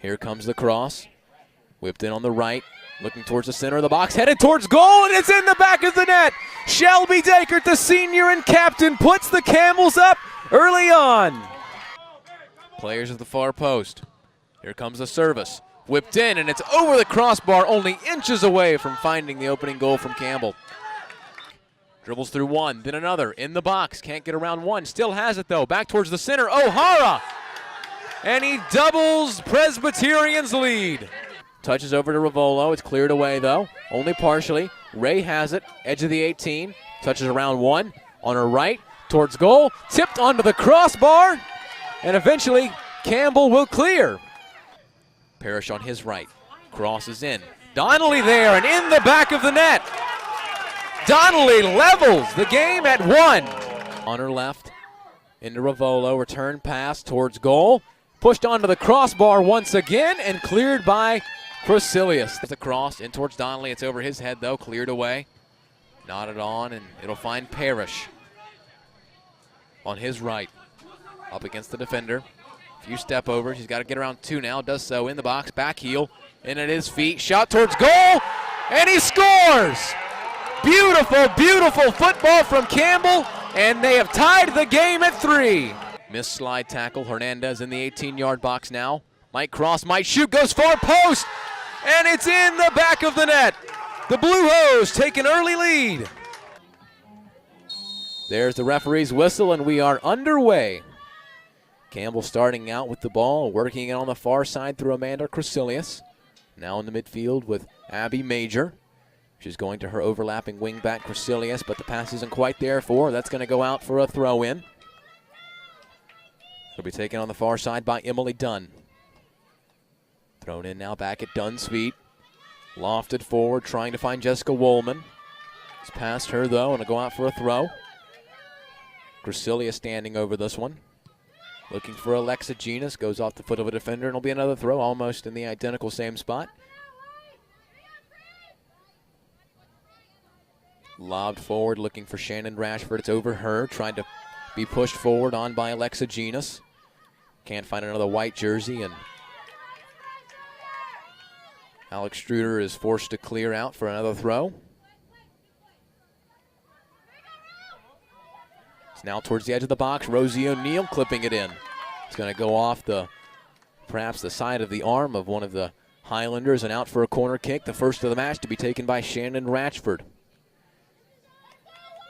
Here comes the cross. Whipped in on the right. Looking towards the center of the box. Headed towards goal, and it's in the back of the net. Shelby Dacert, the senior and captain, puts the Campbells up early on. Players at the far post. Here comes the service. Whipped in, and it's over the crossbar, only inches away from finding the opening goal from Campbell. Dribbles through one, then another, in the box. Can't get around one, still has it though. Back towards the center, O'Hara! And he doubles Presbyterian's lead. Touches over to Rivolo, it's cleared away though, only partially. Ray has it, edge of the 18, touches around one, on her right, towards goal, tipped onto the crossbar, and eventually Campbell will clear. Parrish on his right, crosses in. Donnelly there, and in the back of the net. Donnelly levels the game at 1. On her left, into Rivolo, return pass towards goal. Pushed onto the crossbar once again and cleared by Crocilius. It's a cross in towards Donnelly. It's over his head though, cleared away. Knotted on, and it'll find Parrish. On his right, up against the defender. Few step overs, he's got to get around two now, does so in the box, back heel, in at his feet, shot towards goal, and he scores! Beautiful, beautiful football from Campbell, and they have tied the game at 3. Missed slide tackle, Hernandez in the 18-yard box now. Might cross, might shoot, goes far post, and it's in the back of the net. The Blue Hose take an early lead. There's the referee's whistle, and we are underway. Campbell starting out with the ball, working it on the far side through Amanda Crocilius. Now in the midfield with Abby Major. She's going to her overlapping wingback Crocilius, but the pass isn't quite there for her. That's going to go out for a throw-in. It'll be taken on the far side by Emily Dunn. Thrown in now back at Dunn's feet. Lofted forward, trying to find Jessica Woolman. It's past her, though, and it'll go out for a throw. Crocilius standing over this one. Looking for Alexa Genus, goes off the foot of a defender, and it'll be another throw, almost in the identical same spot. Lobbed forward, looking for Shannon Rashford. It's over her, trying to be pushed forward on by Alexa Genus. Can't find another white jersey, and Alex Struder is forced to clear out for another throw. It's now towards the edge of the box. Rosie O'Neill clipping it in. It's going to go off perhaps the side of the arm of one of the Highlanders and out for a corner kick. The first of the match to be taken by Shannon Ratchford.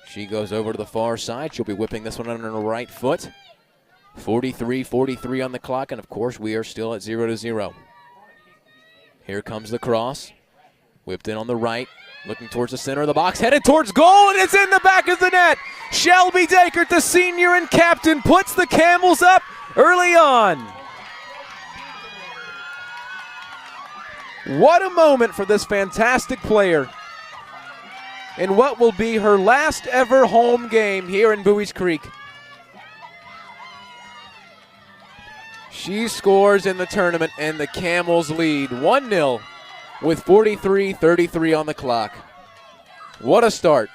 She goes over to the far side. She'll be whipping this one under her right foot. 43-43 on the clock, and of course we are still at 0-0. Here comes the cross. Whipped in on the right. Looking towards the center of the box, headed towards goal, and it's in the back of the net. Shelby Dacert, the senior and captain, puts the Campbells up early on. What a moment for this fantastic player in what will be her last ever home game here in Buies Creek. She scores in the tournament, and the Camels lead 1-0. with 43-33 on the clock. What a start.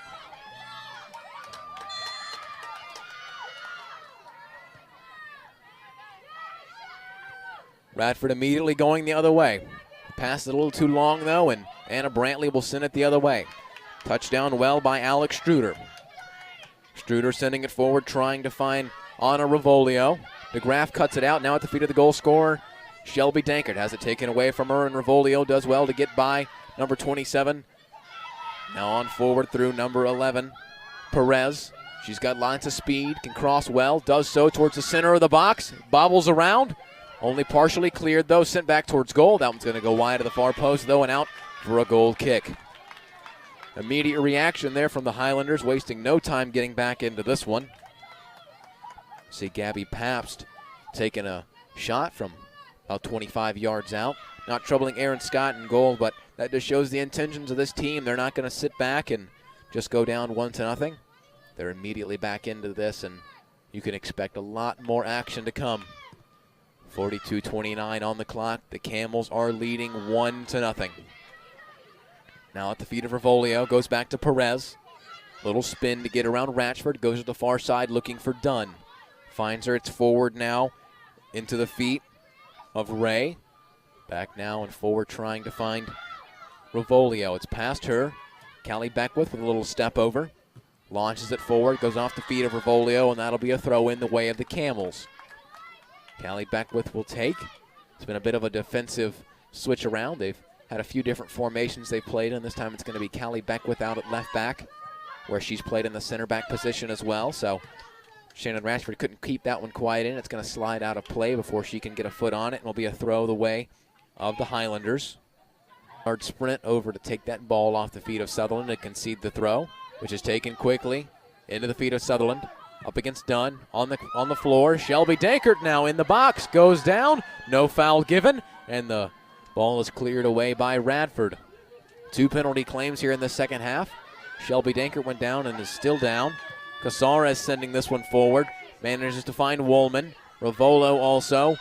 Radford immediately going the other way. Passed it a little too long, though, and Anna Brantley will send it the other way. Touchdown well by Alex Struder. Struder sending it forward, trying to find Anna Rivolio. DeGraff cuts it out, now at the feet of the goal scorer. Shelby Dankert has it taken away from her, and Rivolio does well to get by number 27. Now on forward through number 11, Perez. She's got lots of speed, can cross well, does so towards the center of the box, bobbles around. Only partially cleared, though, sent back towards goal. That one's going to go wide of the far post, though, and out for a goal kick. Immediate reaction there from the Highlanders, wasting no time getting back into this one. See Gabby Pabst taking a shot from about 25 yards out. Not troubling Aaron Scott in goal, but that just shows the intentions of this team. They're not going to sit back and just go down 1-0. They're immediately back into this, and you can expect a lot more action to come. 42-29 on the clock. The Camels are leading 1-0. Now at the feet of Rivolio, goes back to Perez. Little spin to get around Ratchford, goes to the far side looking for Dunn. Finds her, it's forward now into the feet of Ray. Back now and forward trying to find Rivolio. It's past her. Callie Beckwith with a little step over. Launches it forward, goes off the feet of Rivolio, and that'll be a throw in the way of the Camels. Callie Beckwith will take. It's been a bit of a defensive switch around. They've had a few different formations they've played in. This time it's going to be Callie Beckwith out at left back, where she's played in the center back position as well. So Shannon Rashford couldn't keep that one quiet in. It's going to slide out of play before she can get a foot on it, and will be a throw the way of the Highlanders. Hard sprint over to take that ball off the feet of Sutherland and concede the throw, which is taken quickly into the feet of Sutherland. Up against Dunn on the floor. Shelby Dankert now in the box. Goes down. No foul given. And the ball is cleared away by Radford. 2 penalty claims here in the second half. Shelby Dankert went down and is still down. Casares sending this one forward. Manages to find Woolman. Rivolo also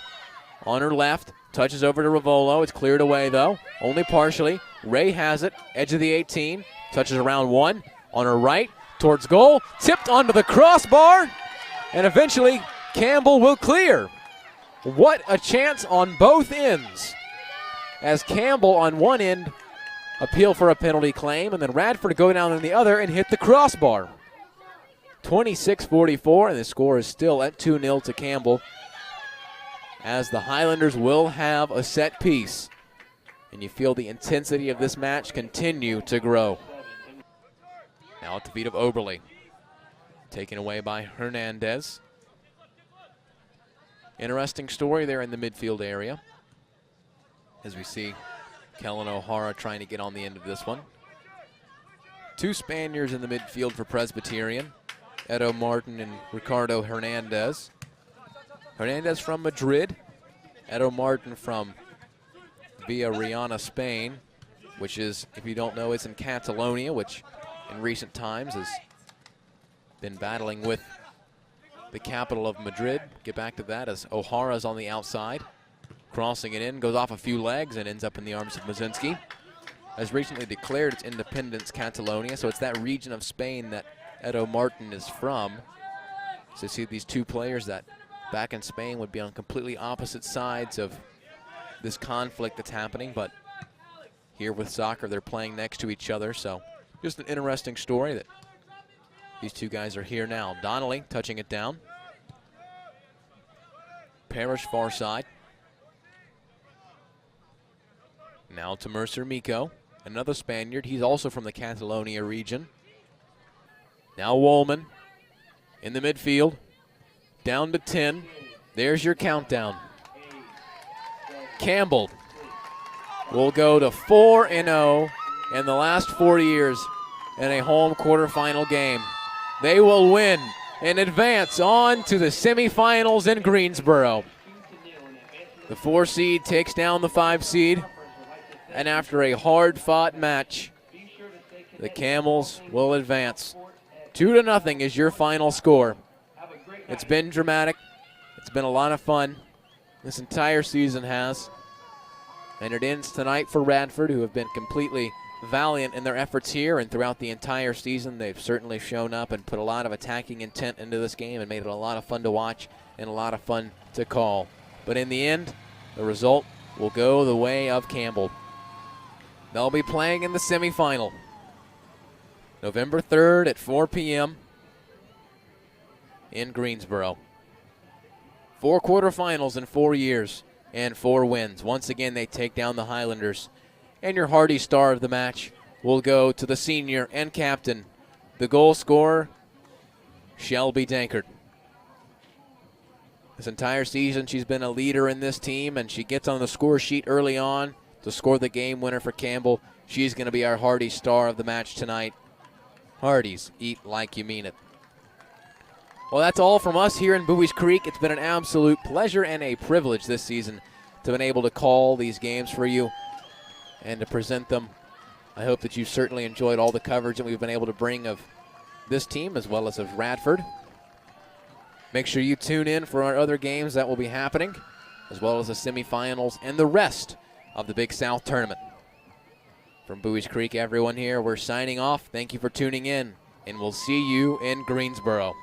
on her left. Touches over to Rivolo. It's cleared away though. Only partially. Ray has it. Edge of the 18. Touches around one. On her right. Towards goal. Tipped onto the crossbar. And eventually Campbell will clear. What a chance on both ends. As Campbell on one end appeal for a penalty claim, and then Radford go down on the other and hit the crossbar. 26-44, and the score is still at 2-0 to Campbell, as the Highlanders will have a set piece. And you feel the intensity of this match continue to grow. Now at the feet of Oberly. Taken away by Hernandez. Interesting story there in the midfield area, as we see Kellen O'Hara trying to get on the end of this one. 2 Spaniards in the midfield for Presbyterian. Edo Martin and Ricardo Hernandez. Hernandez from Madrid. Edo Martin from Villarreal, Spain, which is, if you don't know, is in Catalonia, which in recent times has been battling with the capital of Madrid. Get back to that as O'Hara's on the outside. Crossing it in, goes off a few legs and ends up in the arms of Mazinski. Has recently declared its independence, Catalonia, so it's that region of Spain that Edo Martin is from. So you see these 2 players that back in Spain would be on completely opposite sides of this conflict that's happening, but here with soccer they're playing next to each other, so just an interesting story that these 2 guys are here now. Donnelly touching it down. Parrish far side. Now to Mercer Miko, another Spaniard. He's also from the Catalonia region. Now Woolman in the midfield. Down to 10. There's your countdown. Campbell will go to 4-0 in the last 4 years in a home quarterfinal game. They will win and advance on to the semifinals in Greensboro. The 4 seed takes down the 5 seed. And after a hard-fought match, the Camels will advance. 2-0 is your final score. It's been dramatic. It's been a lot of fun. This entire season has. And it ends tonight for Radford, who have been completely valiant in their efforts here, and throughout the entire season they've certainly shown up and put a lot of attacking intent into this game and made it a lot of fun to watch and a lot of fun to call. But in the end, the result will go the way of Campbell. They'll be playing in the semifinal November 3rd at 4 p.m. in Greensboro. 4 quarterfinals in 4 years and 4 wins. Once again, they take down the Highlanders. And your Hardy star of the match will go to the senior and captain, the goal scorer, Shelby Dankert. This entire season, she's been a leader in this team, and she gets on the score sheet early on to score the game winner for Campbell. She's going to be our Hardy star of the match tonight. Hardy's, eat like you mean it. Well, that's all from us here in Bowie's Creek. It's been an absolute pleasure and a privilege this season to be able to call these games for you and to present them. I hope that you certainly enjoyed all the coverage that we've been able to bring of this team as well as of Radford. Make sure you tune in for our other games that will be happening, as well as the semifinals and the rest of the Big South Tournament. From Bowie's Creek, everyone here, we're signing off. Thank you for tuning in, and we'll see you in Greensboro.